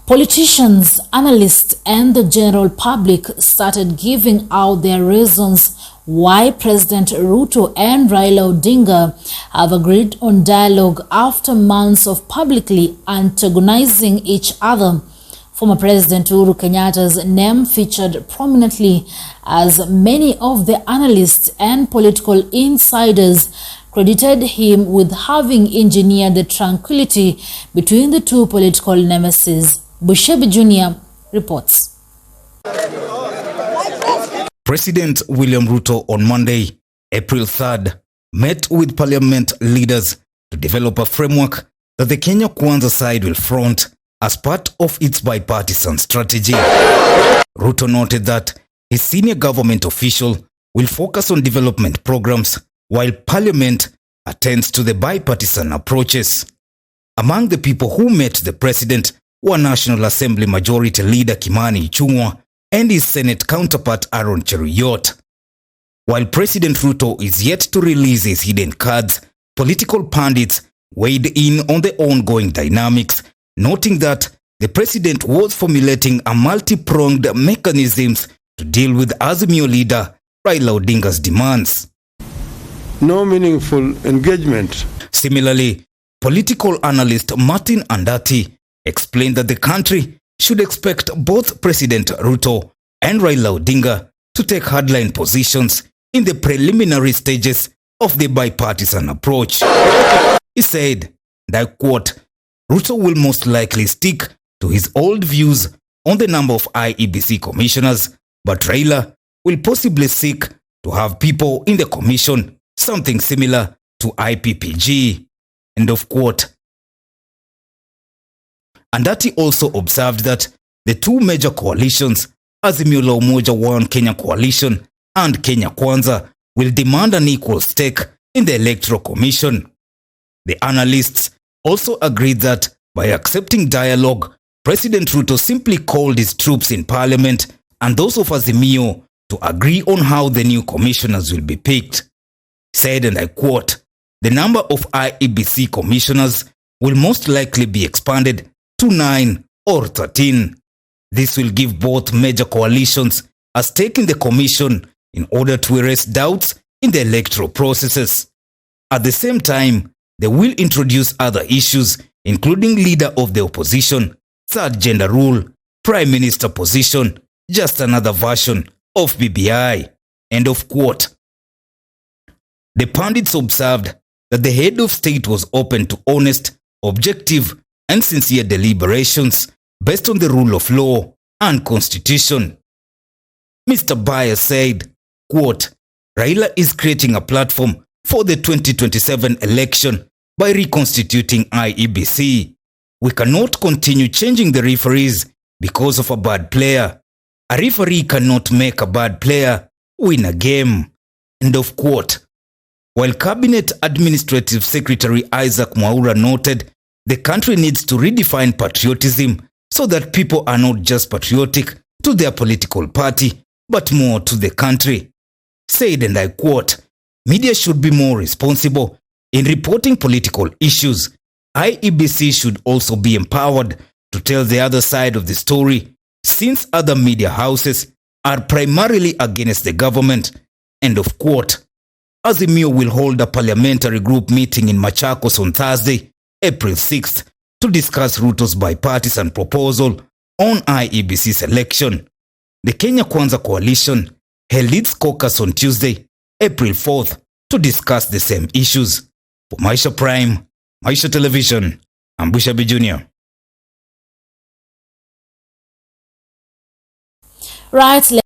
Politicians, analysts, and the general public started giving out their reasons why President Ruto and Raila-Odinga have agreed on dialogue after months of publicly antagonizing each other. Former President Uhuru Kenyatta's name featured prominently as many of the analysts and political insiders credited him with having engineered the tranquility between the two political nemesis. Bushebi Jr. reports. President William Ruto on Monday, April 3rd, met with parliament leaders to develop a framework that the Kenya Kwanza side will front as part of its bipartisan strategy. Ruto noted that his senior government official will focus on development programs while parliament attends to the bipartisan approaches. Among the people who met the president were National Assembly Majority Leader Kimani Ichung'wah and his Senate counterpart Aaron Cheruiyot. While President Ruto is yet to release his hidden cards, political pundits weighed in on the ongoing dynamics, noting that the president was formulating a multi-pronged mechanisms to deal with Azimio leader Raila Odinga's demands. No meaningful engagement. Similarly, political analyst Martin Andati explained that the country should expect both President Ruto and Raila Odinga to take hardline positions in the preliminary stages of the bipartisan approach. He said, and I quote, "Ruto will most likely stick to his old views on the number of IEBC commissioners, but Raila will possibly seek to have people in the commission something similar to IPPG." End of quote. Andati also observed that the two major coalitions, Azimio la Umoja One Kenya Coalition and Kenya Kwanza, will demand an equal stake in the Electoral Commission. The analysts also agreed that by accepting dialogue, President Ruto simply called his troops in parliament and those of Azimio to agree on how the new commissioners will be picked. Said, and I quote, "The number of IEBC commissioners will most likely be expanded to 9 or 13. This will give both major coalitions a stake in the commission in order to erase doubts in the electoral processes. At the same time, they will introduce other issues, including leader of the opposition, third gender rule, prime minister position, just another version of BBI." End of quote. The pundits observed that the head of state was open to honest, objective, and sincere deliberations based on the rule of law and constitution. Mr. Bayer said, quote, "Raila is creating a platform for the 2027 election by reconstituting IEBC. We cannot continue changing the referees because of a bad player. A referee cannot make a bad player win a game." End of quote. While Cabinet Administrative Secretary Isaac Mwaura noted the country needs to redefine patriotism so that people are not just patriotic to their political party, but more to the country. Said, and I quote, "Media should be more responsible in reporting political issues. IEBC should also be empowered to tell the other side of the story, since other media houses are primarily against the government." End of quote. Azimio will hold a parliamentary group meeting in Machakos on Thursday, April 6th, to discuss Ruto's bipartisan proposal on IEBC selection. The Kenya Kwanza coalition held its caucus on Tuesday, April 4th, to discuss the same issues. For Maisha Prime, Maisha Television, I'm Bushebi Jr. Right.